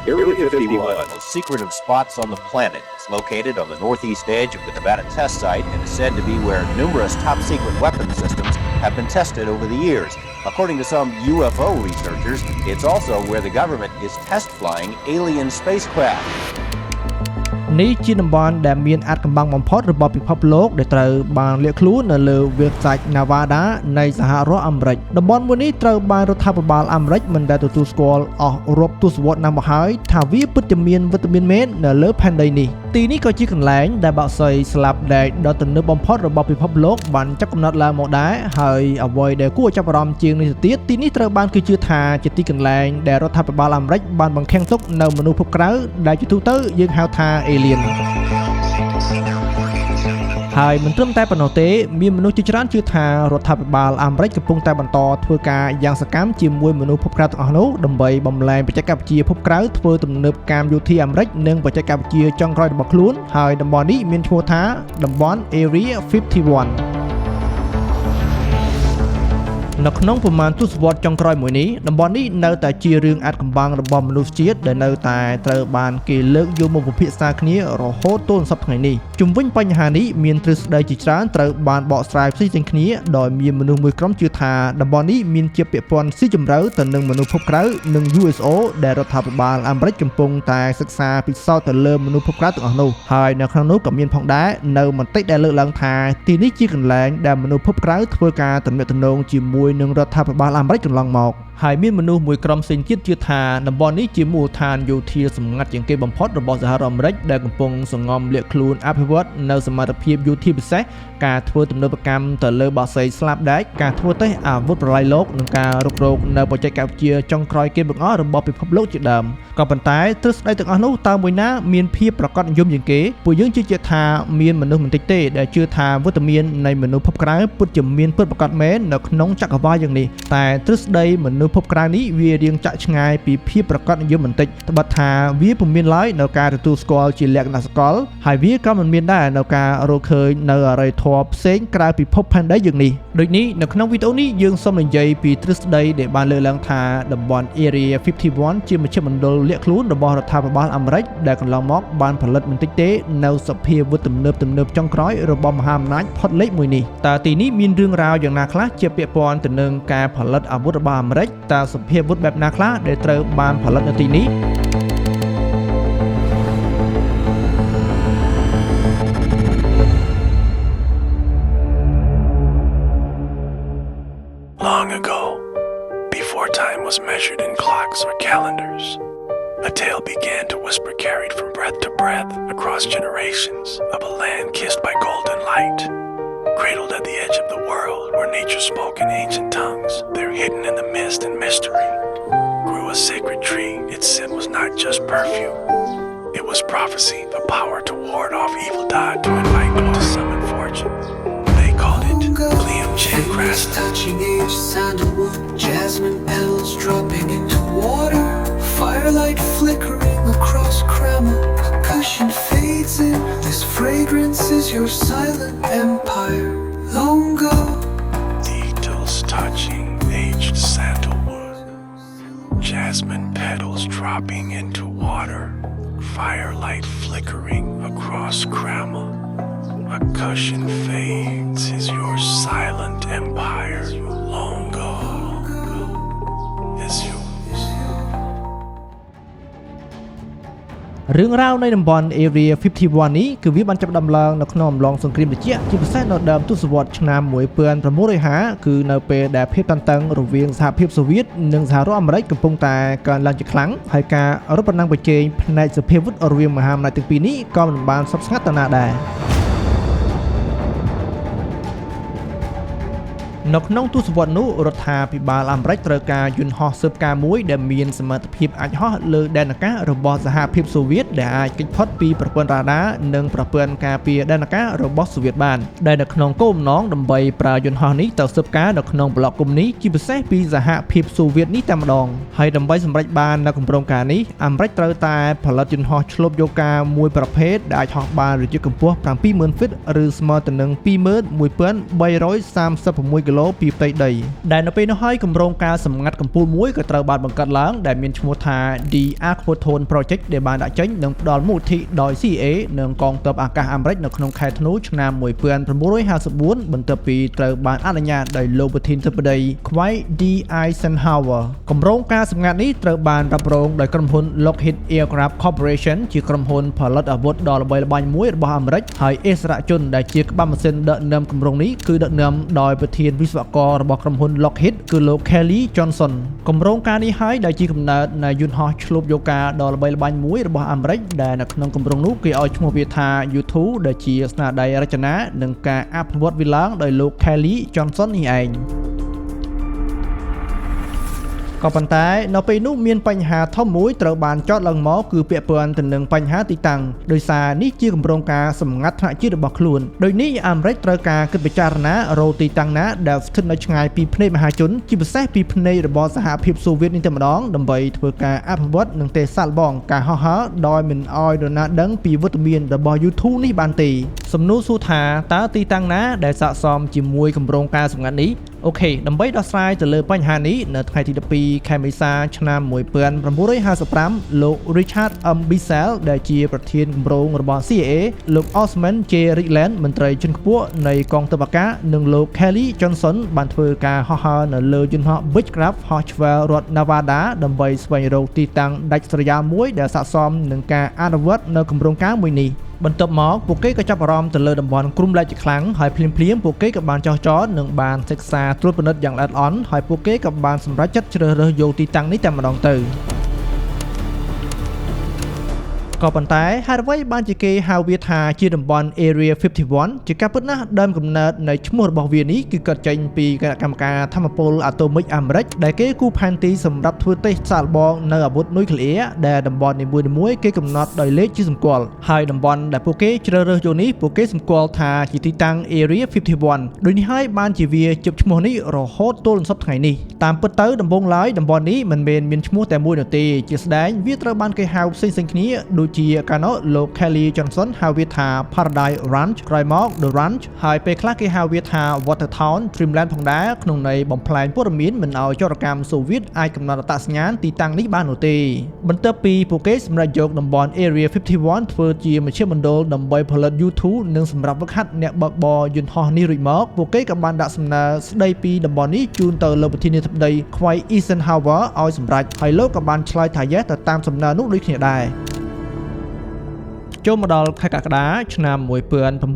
Area 51, the secretive spots on the planet, is located on the northeast edge of the Nevada test site and is said to be where numerous top-secret weapon systems have been tested over the years. According to some UFO researchers, it's also where the government is test flying alien spacecraft. នេះជាតំបន់ដែលមានអាចកម្បាំងបំផុតរបស់ពិភពលោកដែលត្រូវបានលាក់ខ្លួននៅលើ website Nevada នៃសហរដ្ឋអាមេរិកតំបន់មួយនេះត្រូវបានរដ្ឋាភិបាលអាមេរិកមិនដែលទទួលស្គាល់អស់រាប់ទសវត្សរ៍ណាស់មកហើយថាវាពិតជាមានវិតាមីនមែននៅលើផែនដីនេះទីនេះក៏ជាកន្លែងដែលបាក់សីស្លាប់ដែកដ៏ទំនើបបំផុតរបស់ពិភពលោកបានចាប់កំណត់ឡើងមកដែរហើយអ្វីដែលគួរចាប់អារម្មណ៍ជាងនេះទៅទៀតទីនេះត្រូវបានគេជឿថាជាទីកន្លែងដែលរដ្ឋាភិបាលអាមេរិកបានបង្ខាំងទុកនៅមនុស្សភពក្រៅដែលជាទូទៅយើងហៅថា alien ហើយមិនត្រឹមតែប៉ុណ្ណោះទេមានមនុស្សជាច្រើនជឿថារដ្ឋាភិបាលអាមេរិកកំពុងតែបន្តធ្វើការយ៉ាងសកម្មជាមួយមនុស្សភពក្រៅទាំងអស់នោះដើម្បីបំលែងបច្ចេកវិទ្យាភពក្រៅធ្វើទំនើបកម្មយោធាអាមេរិកនិងបច្ចេកវិទ្យាចុងក្រោយរបស់ខ្លួនហើយតំបន់នេះមានឈ្មោះថាតំបន់ Area 51នៅក្នុងប្រមាណទសវត្សរ៍ចុងក្រោយមួយនេះតំបន់នេះនៅតែជារឿងអាថ៌កំបាំងរបស់មនុស្សជាតិដែលនៅតែត្រូវបានគេលើកយកមកពិភាក្សាគ្នារហូតទល់សប្តាហ៍ថ្ងៃនេះជុំវិញបញ្ហានេះមានទ្រឹស្ដីជាច្រើនត្រូវបានបកស្រាយផ្សេងៗគ្នាដោយមានមនុស្សមួយក្រុមជឿថាតំបន់នេះមានជាពាក់ព័ន្ធស៊ីជម្រៅទៅនឹងមនុស្សភពក្រៅនិង USO ដែលរដ្ឋាភិបាលអាមេរិកកំពុងតែសិក្សាពិសោធន៍ទៅលើមនុស្សភពក្រៅទាំងអស់នោះហើយនៅក្នុងនោះក៏មានផងដែរនៅមតិដែលលើកឡើងថាទីនេះជាកន្លែងដែលមនុស្សភពក្រៅធ្វើការទំនាក់ទំនងជាមួយនឹងរដ្ឋាភិបាលអាមេរិកកន្លងមកហើយមានមនុស្សមួយក្រុមផ្សេងទៀតជឿថាតំបន់នេះជាមូលដ្ឋានយោធាសម្ងាត់ជាងគេបំផុតរបស់សហរដ្ឋអាមេរិកដែលកំពុងសង្ងំលាក់ខ្លួនអភិវឌ្ឍនៅសមត្ថភាពយោធាពិសេសការធ្វើទំនើបកម្មទៅលើបាក់សីស្លាប់ដែកការធ្វើតេស្តអាវុធប្រឡាយលោកនិងការរុករកនៅបច្ចេកវិទ្យាចុងក្រោយគេបង្អស់របស់ពិភពលោកជាដើមក៏ប៉ុន្តែទ្រឹស្ដីទាំងអស់នោះតើមួយណាមានភាពប្រកបនិយមជាងគេពួកយើងជឿជាក់ថាមានមនុស្សមិនតិចទេដែលជឿថាវត្តមាននៃមនុស្សភពក្រៅពិតជាមានពិតប្រាកដមែននៅក្នុងចក្រវាឡយ៉ាងនេះតែទ្រឹស្ដីមនុស្សភពក្រៅនេះវារៀងចាក់ឆ្ងាយពីភាពប្រកបនិយមបន្តិចត្បិតថាវាពុំមានឡើយនៅការទទួលស្គាល់ជាលក្ខណៈសកលហើយវាក៏មិនមានដែរនៅការរកឃើញនៅអរិយធម៌ផ្សេងក្រៅពិភពផែនដីយើងនេះដូចនេះនៅក្នុងវីដេអូនេះយើងសូមនិយាយពីទ្រឹស្ដីដែលបានលើកឡើងថាតំបន់ Area 51ជាមជ្ឈមណ្ឌលលាក់ខ្លួនរបស់រដ្ឋាភិបាលអាមេរិកដែលកន្លងមកបានផលិតមិនតិចទេនៅសភាវុធទំនើបចុងក្រោយរបស់មហាអំណាចផុតលេខមួយនេះតើទីនេះមានរឿងរ៉ាវយ៉ាងណាខ្លះជាពាក់ព័ន្ធទៅនឹងការផលិតអាវុធរបស់អាមេរិកតើសភាវុធបែបណាខ្លះដែលត្រូវបានផលិតនៅទីនេះ Long ago, before time was measured in clocks or calendars, a tale began to whisper carried from breath to breath across generations of a land kissed by golden light. Cradled at the edge of the world where nature spoke in ancient tongues, there hidden in the mist and mystery, grew a sacred tree. Its scent was not just perfume, it was prophecy, the power to ward off evil died, to invite good to summon fortune. They called it Liam Chan Krasna. Touching age, sandalwood, jasmine petals dropping into water, firelight flickering across Kremlin, cushion fades in. This fragrance is your silent empire. Long ago, Needles touching aged sandalwood, jasmine petals dropping into water, firelight flickering across Kremlin. A cushion fades is your silent empire. Long ago is you. រឿងរ៉ាវនៃតំបន់ Area 51 នេះគឺវាបានចាប់ផ្ដើមឡើងនៅក្នុងអំឡុងសង្គ្រាមត្រជាក់ជាពិសេសនៅដើមទសវត្សរ៍ឆ្នាំ1950គឺនៅពេលដែលភាពតានតឹងរវាងសហភាពសូវៀតនិងសហរដ្ឋអាមេរិកកំពុងតែកើនឡើងជាខ្លាំងហើយការរឹតបន្តឹងប្រជែងផ្នែកសភាវុធរវាងមហាអំណាចទាំងពីរនេះក៏មិនបានស្ងប់ស្ងាត់ទៅណាដែរនៅក្នុងទសវត្សរ៍នោះរដ្ឋាភិបាលអាមេរិកត្រូវការយន្តហោះស៊ើបការមួយដែលមានសមត្ថភាពអាចហោះលើដែនអាកាសរបស់សហភាពសូវៀតដែលអាចគេចផុតពីប្រព័ន្ធរ៉ាដានិងប្រព័ន្ធការពារដែនអាកាសរបស់សូវៀតបានដែលនៅក្នុងគោលបំណងដើម្បីប្រើយន្តហោះនេះទៅស៊ើបការនៅក្នុងប្លុកកុម្មុយនីសជាពិសេសពីសហភាពសូវៀតនេះតែម្ដងហើយដើម្បីសម្រេចបាននៅគម្រោងការនេះអាមេរិកត្រូវតែផលិតយន្តហោះឆ្លប់យកការមួយប្រភេទដែលអាចហោះបានរយៈកម្ពស់ 70000 ហ្វីតឬស្មើទៅនឹង 21336 គីឡូ ឡូពីផ្ទៃដីដែលនៅពេលនោះហើយគម្រោងការសម្ងាត់កំពូលមួយក៏ត្រូវបានបង្កើតឡើងដែលមានឈ្មោះថា The Aquatone Project ដែលបានដាក់ចេញនិងផ្ដល់មូលនិធិដោយ CIA និងកងទ័ពអាកាសអាមេរិកនៅក្នុងខែធ្នូឆ្នាំ1954បន្ទាប់ពីត្រូវបានអនុញ្ញាតដោយលោកប្រធានាធិបតី Dwight D. Eisenhower គម្រោងការសម្ងាត់នេះត្រូវបានរ៉ាប់រងដោយក្រុមហ៊ុន Lockheed Aircraft Corporation ជាក្រុមហ៊ុនផលិតអាវុធដ៏ល្បីល្បាញមួយរបស់អាមេរិកហើយឥស្សរជនដែលជាក្បាំម៉ាស៊ីនដឹកនាំគម្រោងនេះគឺដឹកនាំដោយប្រធានវិស្វកររបស់ក្រុមហ៊ុន Lockheed គឺលោក Kelly Johnson គម្រោងការនេះហើយដែលជាកំណើតនៃយន្តហោះឆ្លូបយកការដ៏ល្បីល្បាញមួយរបស់អាមេរិកដែលនៅក្នុងគម្រោងនោះគេឲ្យឈ្មោះវាថា U2 ដែលជាស្នាដៃរចនានិងការអភិវឌ្ឍវាឡើងដោយលោក Kelly Johnson នេះឯងក៏ប៉ុន្តែនៅពេលនោះមានបញ្ហាធំមួយត្រូវបានចោទឡើងមកគឺពាក់ព័ន្ធទៅនឹងបញ្ហាទីតាំងដោយសារនេះជាគម្រោងការសម្ងាត់ថ្នាក់ជាតិរបស់ខ្លួនដោយនេះអាមេរិកត្រូវការគិតពិចារណារកទីតាំងណាដែលស្ថិតនៅឆ្ងាយពីភ្នែកមហាជនជាពិសេសពីភ្នែករបស់សហភាពសូវៀតនេះតែម្ដងដើម្បីធ្វើការអភិវឌ្ឍនិងទេសសាកល្បងការហោះហើរដោយមិនអោយនរណាដឹងពីវត្តមានរបស់ U2 នេះបានទេសំណួរសួរថាតើទីតាំងណាដែលស័ក្តិសមជាមួយគម្រោងការសម្ងាត់នេះអូខេដើម្បីដោះស្រាយទៅលើបញ្ហានេះនៅថ្ងៃទី12ខែមេសាឆ្នាំ1955លោក Richard M. Bissell ដែលជាប្រធានគម្រោងរបស់ CIA លោក Osman J. Rigland មន្ត្រីជាន់ខ្ពស់នៃកងទ័ពអាកាសនិងលោក Kelly Johnson បានធ្វើការហោះហើរនៅលើយន្តហោះ Beechcraft ហោះឆ្វែលរដ្ឋ Nevada ដើម្បីស្វែងរកទីតាំងដាច់ស្រយាលមួយដែលស័ក្តិសមនឹងការអនុវត្តនៅគម្រោងការមួយនេះបន្ទាប់មកពួកគេក៏ចាប់អារម្មណ៍ទៅលើតំបន់គ្រំលែកជាខ្លាំងហើយភ្លាមៗពួកគេក៏បានចោះចោលនិងបានសិក្សាត្រួតពិនិត្យយ៉ាងល្អិតល្អន់ហើយពួកគេក៏បានសម្រេចចិត្តជ្រើសរើសយកទីតាំងនេះតែម្ដងទៅក៏ប៉ុន្តែហេតុអ្វីបានជាគេហៅវាថាជាតំបន់ Area 51ជាការពិតណាស់ដើមកំណើតនៃឈ្មោះរបស់វានេះគឺកើតចេញពីគណៈកម្មការថាមពលអាតូមិកអាមេរិកដែលគេគូផែនទីសម្រាប់ធ្វើតេស្តសាកល្បងនៅអាវុធនុយក្លេអ៊ែរដែលតំបន់នីមួយៗគេកំណត់ដោយលេខជាសម្គាល់ហើយតំបន់ដែលពួកគេជ្រើសរើសយកនេះពួកគេសម្គាល់ថាជាទីតាំង Area 51ដូចនេះហើយបានជាវាជិបឈ្មោះនេះរហូតទល់សព្វថ្ងៃនេះតាមពិតទៅដំបូងឡើយតំបន់នេះមិនមែនមានឈ្មោះតែមួយនោះទេជាស្ដែងវាត្រូវបានគេហៅផ្សេងៗគ្នាជាកាលនោះលោក Kelly Johnson ហៅវាថា Paradise Ranch ក្រោយមក The Ranch ហើយពេលខ្លះគេហៅវាថា Watertown Dreamland ផងដែរក្នុងន័យបំផ្លែងព័ត៌មានមិនឲ្យចរកម្មសូវៀតអាចកំណត់អត្តសញ្ញាណទីតាំងនេះបាននោះទេបន្ទាប់ពីពួកគេសម្រេចយកតំបន់ Area 51ធ្វើជាមជ្ឈមណ្ឌលដើម្បីផលិត U2 និងសម្រាប់ហ្វឹកហាត់អ្នកបើកបរយន្តហោះនេះរួចមកពួកគេក៏បានដាក់សំណើស្ដីពីតំបន់នេះជូនទៅលោកប្រធានាធិបតី Dwight Eisenhower ឲ្យសម្រេចហើយលោកក៏បានឆ្លើយថា yes ទៅតាមសំណើនោះដូចគ្នាដែរចូលមកដល់ខែកក្កដាឆ្នាំ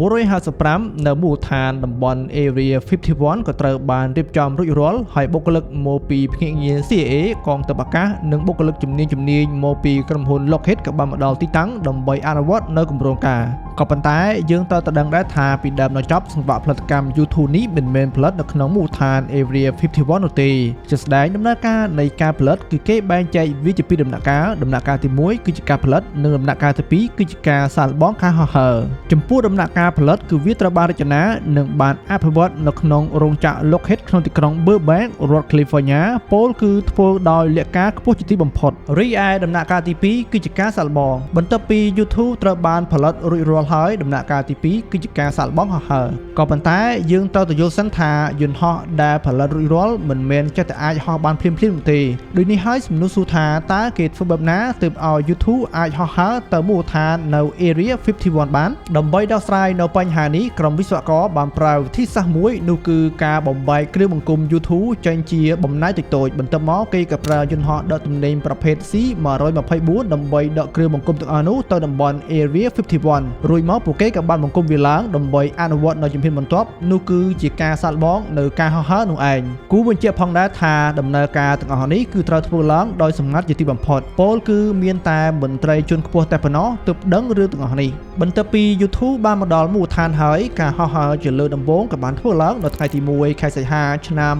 1955នៅមូលដ្ឋានតំបន់ Area 51ក៏ត្រូវបានរៀបចំរួចរាល់ហើយបុគ្គលិកមកពីភ្នាក់ងារ CIA កងទ័ពអាកាសនិងបុគ្គលិកជំនាញមកពីក្រុមហ៊ុន Lockheed ក៏បានមកដល់ទីតាំងដើម្បីអនុវត្តនៅគម្រោងការក៏ប៉ុន្តែយើងត្រូវតែដឹងដែរថាពីដើមដល់ចប់សង្វាក់ផលិតកម្ម U2 នេះមិនមែនផលិតនៅក្នុងមូលដ្ឋាន Area 51នោះទេជាស្ដែងដំណើរការនៃការផលិតគឺគេបែងចែកវាជាពីរដំណាក់កាលដំណាក់កាលទី1គឺជាការផលិតនិងដំណាក់កាលទី2គឺជាការសាកល្បងការហោះហើរចំពោះដំណាក់កាលផលិតគឺវាត្រូវបានរចនានិងបានអភិវឌ្ឍនៅក្នុងរោងចក្រ Lockheed ក្នុងទីក្រុង Burbank រដ្ឋ California ពោលគឺធ្វើដោយលក្ខការខ្ពស់ជាទីបំផុតរីឯដំណាក់កាលទី2គឺជាការសាកល្បងបន្ទាប់ពី U2 ត្រូវបានផលិតរួចរាល់ហើយដំណាក់កាលទី2គឺជាការសាកល្បងហោះហើរក៏ប៉ុន្តែយើងត្រូវទៅយល់សិនថាយន្តហោះដែលផលិតរួចរាល់មិនមែនចេះតែអាចហោះបានភ្លាមៗនោះទេដូចនេះហើយសំណួរសួរថាតើគេធ្វើបែបណាទើបឲ្យ U2 អាចហោះហើរទៅមូលដ្ឋាននៅ Area 51បានដើម្បីដោះស្រាយនៅបញ្ហានេះក្រុមវិស្វករបានប្រើវិធីសាស្ត្រមួយនោះគឺការបំបែកគ្រឿងបង្គុំ U2 ចេញជាបំណែកតូចៗបន្ទាប់មកគេក៏ប្រើយន្តហោះដកទំនិញប្រភេទ C-124 ដើម្បីដកគ្រឿងបង្គុំទាំងអស់នោះទៅតំបន់ Area 51រួចមកពួកគេក៏បានបង្គុំវាឡើងដើម្បីអនុវត្តនៅជំហានបន្ទាប់នោះគឺជាការសាកល្បងនៅការហោះហើរនោះឯងគូបញ្ជាក់ផងដែរថាដំណើរការទាំងអស់នេះគឺត្រូវធ្វើឡើងដោយសម្ងាត់ជាទីបំផុតពោលគឺមានតែមន្ត្រីជាន់ខ្ពស់តែប៉ុណ្ណោះទើបដឹងរឿងទាំងអស់នេះបន្ទាប់ពី U2 បានមកដល់មូលដ្ឋានហើយការហោះហើរជាលើដំបូងក៏បានធ្វើឡើងនៅថ្ងៃទី1ខែសីហាឆ្នាំ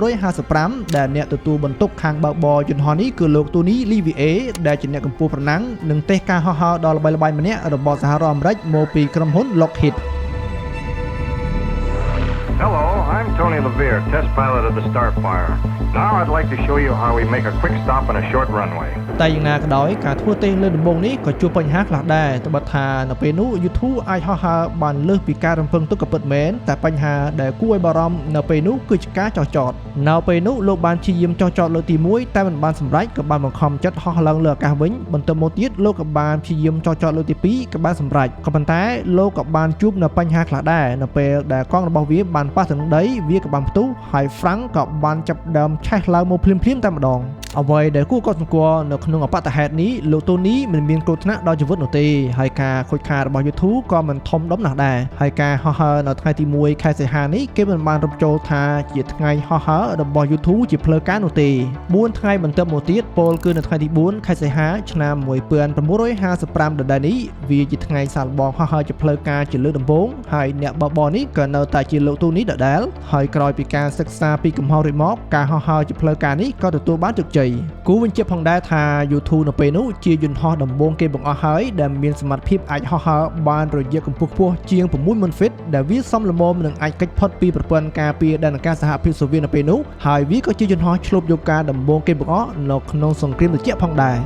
1955ដែលអ្នកទទួលបន្ទុកខាងបើកបរយន្តហោះនេះគឺលោក Tony Livier ដែលជាអ្នកកម្ពុជាប្រណាំងនិងទេសការហោះហើរដ៏ល្បីល្បាញម្នាក់របស់សហរដ្ឋអាមេរិកមកពីក្រុមហ៊ុន Lockheed Hello, I'm Tony Livier. Revere, test pilot of the Starfire. Now I'd like to show you how we make a quick stop on a short runway. តែយ៉ាងណាក៏ដោយការធ្វើតេលើដំបូងនេះក៏ជួបបញ្ហាខ្លះដែរត្បិតថានៅពេលនោះ YouTube អាចហោះហើរបានលើសពីការរំពឹងទុកក៏ពិតមែនតែបញ្ហាដែលគួរឲ្យបារម្ភនៅពេលនោះគឺជាការចោះចតនៅពេលនោះលោកបានព្យាយាមចោះចតលើកទី1តែមិនបានសម្រេចក៏បានបង្ខំចិត្តហោះឡើងលើអាកាសវិញបន្ទាប់មកទៀតលោកក៏បានព្យាយាមចោះចតលើកទី2ក៏បានសម្រេចក៏ប៉ុន្តែលោកក៏បានជួបនៅបញ្ហាខ្លះដែរនៅពេលដែលកង់របស់វាបានប៉ះទៅនឹងដីវាក៏បានផ្ទុះហើយ Frank ក៏បានចាប់ដើមឆេះឡើងមកភ្លាមៗតែម្ដងអ្វីដែលគួរកត់សម្គាល់នៅក្នុងអបតហេតុនេះលោកតូនីមិនមានគ្រោះថ្នាក់ដល់ជីវិតនោះទេហើយការខូចខាតរបស់ YouTube ក៏មិនធំដុំណាស់ដែរហើយការហោះហើរនៅថ្ងៃទី1ខែសីហានេះគេមិនបានរំចូលថាជាថ្ងៃហោះហើររបស់ YouTube ជាផ្លូវការនោះទេ4ថ្ងៃបន្ទាប់មកទៀតពលគឺនៅថ្ងៃទី4ខែសីហាឆ្នាំ1955ដដែលនេះវាជាថ្ងៃសាកល្បងហោះហើរជាផ្លូវការជាលើកដំបូងហើយអ្នកបើកបរនេះក៏នៅតែជាលោកតូនីដដែលហើយក្រោយពីការសិក្សាពីកំហុសរួចមកការហោះហើរជាផ្លូវការនេះក៏ទទួលបានជោគជ័យគូបញ្ជាក់ផងដែរថា YouTube នៅពេលនោះជាយន្តហោះដំបូងគេបង្អស់ហើយដែលមានសមត្ថភាពអាចហោះហើរបានរយៈកម្ពស់ខ្ពស់ជាង 6,000 ហ្វីតដែលវាសមល្មមនឹងអាចគេចផុតពីប្រព័ន្ធការពារដែនអាកាសសហភាពសូវៀតនៅពេលនោះហើយវាក៏ជាយន្តហោះឆ្លប់យកការដំបូងគេបង្អស់នៅក្នុងសង្គ្រាមត្រជាក់ផងដែរ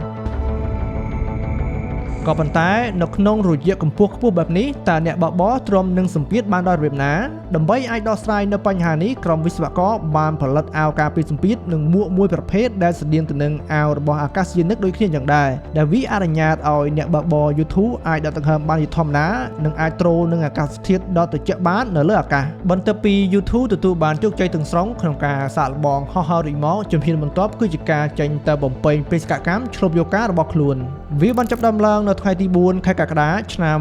ក៏ប៉ុន្តែនៅក្នុងរយៈកម្ពស់ខ្ពស់បែបនេះតើអ្នកបើកបរទ្រាំនឹងសម្ពាធបានដល់របៀបណាដើម្បីអាចដោះស្រាយនៅបញ្ហានេះក្រុមវិស្វករបានផលិតអាវការពារសម្ពាធនិងមួកមួយប្រភេទដែលស្តៀងទៅនឹងអាវរបស់អាកាសយានិកដូចគ្នាយ៉ាងដែរដែលវាអនុញ្ញាតឲ្យអ្នកបើកបរ YouTube អាចដកដង្ហើមបានជាធម្មតានិងអាចទ្រនឹងអាកាសធាតុដ៏ត្រជាក់បាននៅលើអាកាសបន្ទាប់ពី YouTube ទទួលបានជោគជ័យទាំងស្រុងក្នុងការសាកល្បងហោះហើររួចមកជំហានបន្ទាប់គឺជាការចេញទៅបំពេញបេសកកម្មឆ្លប់យកការរបស់ខ្លួនវាបានចាប់ផ្ដើមឡើងនៅថ្ងៃទី4ខែកក្កដាឆ្នាំ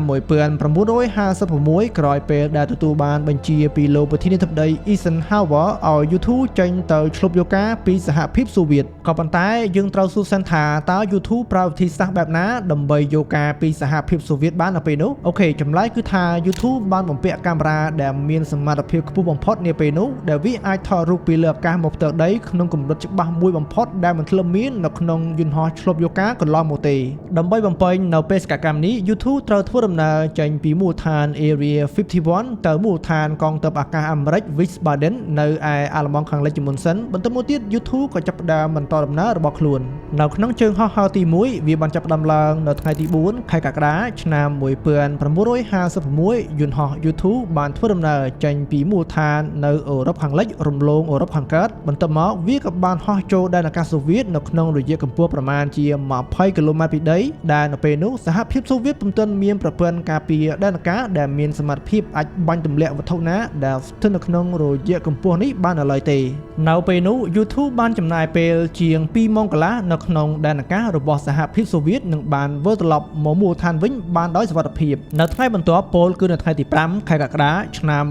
1956ក្រោយពេលដែលទទួលបានបញ្ជាពីលោកប្រធានាធិបតី Eisenhower ឲ្យ YouTube ចេញទៅឆ្លប់យកការពីសហភាពសូវៀតក៏ប៉ុន្តែយើងត្រូវសួរសិនថាតើ YouTube ប្រើវិធីសាស្ត្របែបណាដើម្បីយកការពីសហភាពសូវៀតបាននៅពេលនោះអូខេចម្លើយគឺថា YouTube បានបំពាក់កាមេរ៉ាដែលមានសមត្ថភាពខ្ពស់បំផុតនាពេលនោះដែលវាអាចថតរូបពីលើអាកាសមកផ្ទៃដីក្នុងកម្រិតច្បាស់មួយបំផុតដែលមិនធ្លាប់មាននៅក្នុងយន្តហោះឆ្លប់យកការកន្លងមកទេដើម្បីបំពេញនៅបេសកកម្មនេះ YouTube ត្រូវធ្វើដំណើរចេញពីមូលដ្ឋាន Area 51 ទៅមូលដ្ឋានកងទ័ពអាកាសអាមេរិក Wiesbaden នៅឯអាល្លឺម៉ង់ខាងលិចជាមុនសិនបន្ទាប់មកទៀត YouTube ក៏ចាប់ផ្ដើមបន្តដំណើររបស់ខ្លួននៅក្នុងជើងហោះហើរទី1វាបានចាប់ផ្ដើមឡើងនៅថ្ងៃទី4ខែកក្កដាឆ្នាំ1956យន្តហោះ YouTube បានធ្វើដំណើរចេញពីមូលដ្ឋាននៅអឺរ៉ុបខាងលិចរំលងអឺរ៉ុបខាងកើតបន្ទាប់មកវាក៏បានហោះចូលដែនអាកាសសូវៀតនៅក្នុងរយៈកម្ពស់ប្រមាណជា20គីឡូម៉ែត្រពីដីដែលនៅពេលនោះសហភាពសូវៀតពុំទាន់មានប្រព័ន្ធការពារដែនអាកាសដែលមានសមត្ថភាពអាចបាញ់ទម្លាក់វត្ថុណាដែលស្ថិតនៅក្នុងរយៈកម្ពស់នេះបាននៅឡើយទេនៅពេលនោះ YouTube បានចំណាយពេលជាង2ម៉ោងកន្លះនៅក្នុងដែនអាកាសរបស់សហភាពសូវៀតនិងបានវិលត្រឡប់មកមូលដ្ឋានវិញបានដោយសុវត្ថិភាពនៅថ្ងៃបន្ទាប់ពលគឺនៅថ្ងៃទី5ខែកក្កដាឆ្នាំ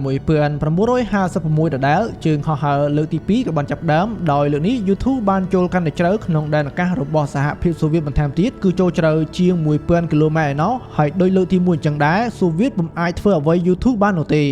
1956ដដែលជើងហោះហើរលើកទី2ក៏បានចាប់ផ្ដើមដោយលើកនេះ YouTube បានចូលកាន់តែជ្រៅក្នុងដែនអាកាសរបស់សហភាពសូវៀតបន្ថែមទៀតគឺចូលជ្រៅជាង 1000 គីឡូម៉ែត្រឯណោះហើយដោយលើកទី1អញ្ចឹងដែរសូវៀតពុំអាចធ្វើអ្វី YouTube បាននោះទេ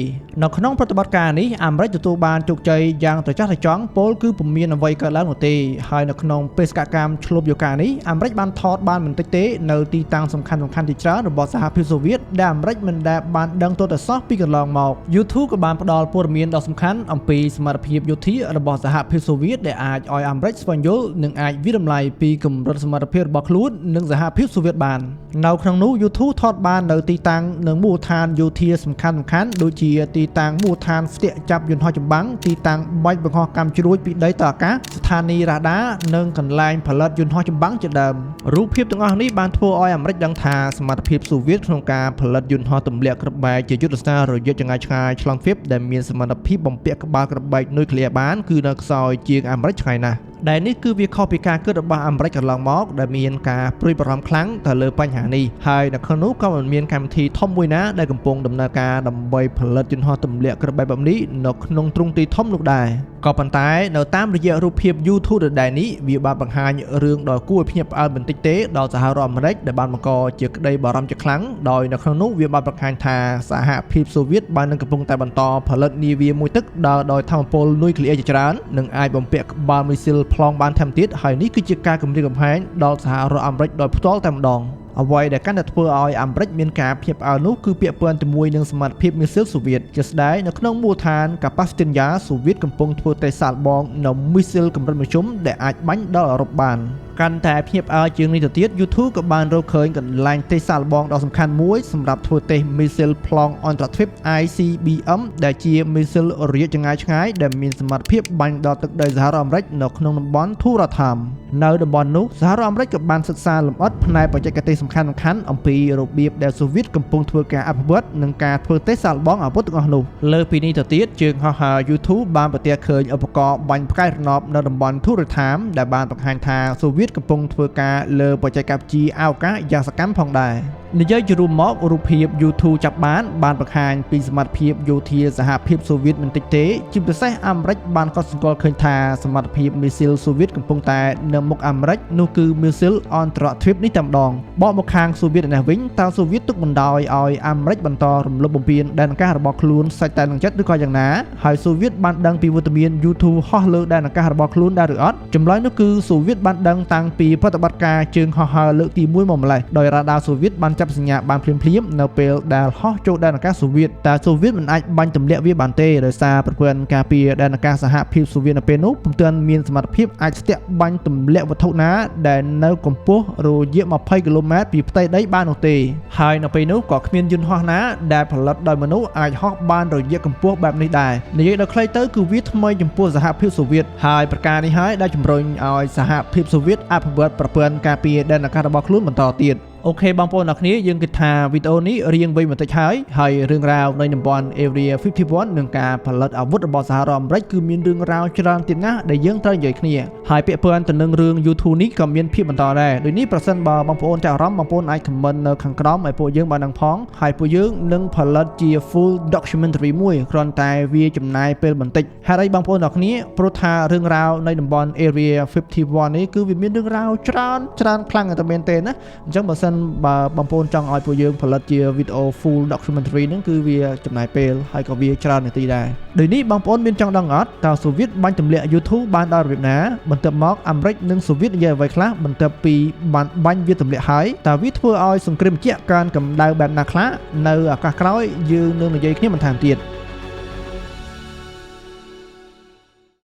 នៅក្នុងប្រតិបត្តិការនេះអាមេរិកទទួលបានជោគជ័យយ៉ាងត្រចះត្រចង់ពលគឺពុំមានអ្វីកើតឡើងនោះទេហើយនៅក្នុងបេសកកម្មឆ្លប់យកការនេះអាមេរិកបានថតបានមិនតិចទេនៅទីតាំងសំខាន់ៗជាច្រើនរបស់សហភាពសូវៀតដែលអាមេរិកមិនដែលបានដឹងទាល់តែសោះពីកន្លងមក YouTube ក៏បានផ្ដល់ព័ត៌មានដ៏សំខាន់អំពីសមត្ថភាពយោធារបស់សហភាពសូវៀតដែលអាចឲ្យអាមេរិកស្វែងយល់និងអាចវិតម្លៃពីកម្រិតសមត្ថភាពរបស់ខ្លួននិងសហភាពសូវៀតបាននៅក្នុងនោះ YouTube ថតបាននៅទីតាំងនិងមូលដ្ឋានយោធាសំខាន់ៗដូចជាទីតាំងមូលដ្ឋានស្ទាក់ចាប់យន្តហោះចម្បាំងទីតាំងបាច់បង្ហោះកាំជ្រួចពីដីទៅអាកាសស្ថានីយរ៉ាដានិងកន្លែងផលិតយន្តហោះចម្បាំងជាដើមរូបភាពទាំងអស់នេះបានធ្វើឲ្យអាមេរិកដឹងថាសមត្ថភាពសូវៀតក្នុងការផលិតយន្តហោះទម្លាក់គ្រាប់បែកជាយុទ្ធសាស្ត្ររយៈចម្ងាយឆ្ងាយឆ្លងទ្វីបដែលមានសមត្ថភាពបំពាក់ក្បាលគ្រាប់បែកនុយក្លេអ៊ែរបានគឺនៅខ្សោយជាងអាមេរិកឆ្ងាយណាស់ដែលនេះគឺវាខុសពីការគិតរបស់អាមេរិកកន្លងមកដែលមានការព្រួយបារម្ភខ្លាំងទៅលើបញ្ហានេះហើយនៅក្នុងនោះក៏មានកម្មវិធីធំមួយណាដែលកំពុងដំណើរការដើម្បីផលិតយន្តហោះទម្លាក់គ្រាប់បែកបែបនេះនៅក្នុងទ្រង់ទ្រាយធំនោះដែរក៏ប៉ុន្តែនៅតាមរយៈរូបភាព YouTube ដដែលនេះវាបានបង្ហាញរឿងដ៏គួរឲ្យភ្ញាក់ផ្អើលបន្តិចទេដល់សហរដ្ឋអាមេរិកដែលបានបង្កជាក្តីបារម្ភជាខ្លាំងដោយនៅក្នុងនោះវាបានបង្ហាញថាសហភាពសូវៀតបាននឹងកំពុងតែបន្តផលិតនាវាមួយទឹកដោយថាមពលនុយក្លេអ៊ែរជាច្រើននិងអាចបំពាក់ក្បាលមីស៊ីលប្លង់បានថែមទៀតហើយនេះគឺជាការគំរាមកំហែងដល់សហរដ្ឋអាមេរិកដោយផ្ទាល់តែម្ដង អ អ្វីដែលកាន់តែធ្វើឲ្យអាមេរិកមានការភ្ញាក់ផ្អើលនោះគឺពាក់ព័ន្ធជាមួយនឹងសមត្ថភាពមីស៊ីលសូវៀតជាស្ដែងនៅក្នុងមូលដ្ឋានកាប៉ាស៊ីទីយ៉ាសូវៀតកំពុងធ្វើតេសាកល្បងនៅមីស៊ីលកម្រិតមធ្យមដែលអាចបាញ់ដល់អឺរ៉ុបបានកាន់តែភ្ញាក់ផ្អើលជាងនេះទៅទៀត YouTube ក៏បានរកឃើញកន្លែងទេសសាកល្បងដ៏សំខាន់មួយសម្រាប់ធ្វើតេស្តមីស៊ីលប្លង់អន្តរជាតិ ICBM ដែលជាមីស៊ីលរយៈចម្ងាយឆ្ងាយដែលមានសមត្ថភាពបាញ់ដល់ទឹកដីសហរដ្ឋអាមេរិកនៅក្នុងតំបន់ធូរ៉ាថាមនៅតំបន់នោះសហរដ្ឋអាមេរិកក៏បានសិក្សាលម្អិតផ្នែកបច្ចេកទេសសំខាន់ៗអំពីរបៀបដែលសូវៀតកំពុងធ្វើការអភិវឌ្ឍនិងការធ្វើតេស្តសាកល្បងអាវុធទាំងអស់នោះលើពីនេះទៅទៀតជើងហោះហើរ YouTube បានប្រទះឃើញឧបករណ៍បាញ់ផ្កាយរណបនៅតំបន់ធូរ៉ាថាមដែលបានបង្ហាញថាសូវៀតកំពុងធ្វើការលើបច្ចេកវិទ្យាអវកាសយ៉ាងសកម្មផងដែរនិយាយជារួមមករូបភាព YouTube ចាប់បានបង្ហាញពីសមត្ថភាពយោធាសហភាពសូវៀតមិនតិចទេជាពិសេសអាមេរិកបានកត់សម្គាល់ឃើញថាសមត្ថភាពមីស៊ីលសូវៀតកំពុងតែនៅមុខអាមេរិកនោះគឺមីស៊ីលអន្តរជាតិនេះតែម្ដងបកមកខាងសូវៀតឯនេះវិញតើសូវៀតទុកបណ្ដោយឲ្យអាមេរិកបន្តរំលោភបំពានដែនអាកាសរបស់ខ្លួនសាច់តែនឹងចិត្តឬក៏យ៉ាងណាហើយសូវៀតបានដឹងពីវត្តមាន YouTube ហោះលើដែនអាកាសរបស់ខ្លួនដែរឬអត់ចម្លើយនោះគឺសូវៀតបានដឹងតាំងពីប្រតិបត្តិការជើងហោះហើរលើកទី1មកម្លេះដោយរ៉ាដាសូវៀតបានចាប់សញ្ញាបានភ្លាមនៅពេលដែលហោះចូលដែនអាកាសសូវៀតតែសូវៀតមិនអាចបាញ់ទម្លាក់វាបានទេដោយសារប្រព័ន្ធការពារដែនអាកាសសហភាពសូវៀតនៅពេលនោះពុំទាន់មានសមត្ថភាពអាចស្ទាក់បាញ់ទម្លាក់វត្ថុណាដែលនៅកម្ពស់រយៈ20គីឡូម៉ែត្រពីផ្ទៃដីបាននោះទេហើយនៅពេលនោះក៏គ្មានយន្តហោះណាដែលផលិតដោយមនុស្សអាចហោះបានរយៈកម្ពស់បែបនេះដែរនិយាយដល់ខ្លីទៅគឺវាថ្មីចំពោះសហភាពសូវៀតហើយប្រការនេះហើយដែលជំរុញឲ្យសហភាពសូវៀតអភិវឌ្ឍប្រព័ន្ធការពារដែនអាកាសរបស់ខ្លួនបន្តទៀតអូខេបងប្អូនអ្នកគ្នាយើងគិតថាវីដេអូនេះរៀងវែងបន្តិចហើយរឿងរ៉ាវនៃតំបន់ Area 51 និងការផលិតអាវុធរបស់សហរដ្ឋអាមេរិកគឺមានរឿងរ៉ាវច្រើនទៀតណាស់ដែលយើងត្រូវនិយាយគ្នាហើយពាក់ព័ន្ធទៅនឹងរឿង YouTube នេះក៏មានភាពបន្តដែរដូចនេះប្រសិនបើបងប្អូនចាប់អារម្មណ៍បងប្អូនអាច comment នៅខាងក្រោមឲ្យពួកយើងបានដឹងផងហើយពួកយើងនឹងផលិតជា full documentary មួយគ្រាន់តែវាចំណាយពេលបន្តិចហេតុអីបងប្អូនអ្នកគ្នាព្រោះថារឿងរ៉ាវនៃតំបន់ Area 51 នេះគឺវាមានរឿងរ៉ាវច្រើនខ្លាំងតែមែនទេណាអញ្ចឹងបើសិនបើបងប្អូនចង់ឲ្យពួកយើងផលិតជាវីដេអូ full documentary ហ្នឹងគឺវាចំណាយពេលហើយក៏វាច្រើននាទីដែរដូចនេះបងប្អូនមានចង់ដឹងអត់តើសូវៀតបាញ់ទម្លាក់ YouTube បានដល់របៀបណាបន្ទាប់មកអាមេរិកនិងសូវៀតនិយាយអ្វីខ្លះបន្ទាប់ពីបានបាញ់វាទម្លាក់ហើយតើវាធ្វើឲ្យសង្គ្រាមជាតិកើនកម្ដៅបែបណាខ្លះនៅឱកាសក្រោយយើងនឹងនិយាយគ្នាបន្ថែមទៀត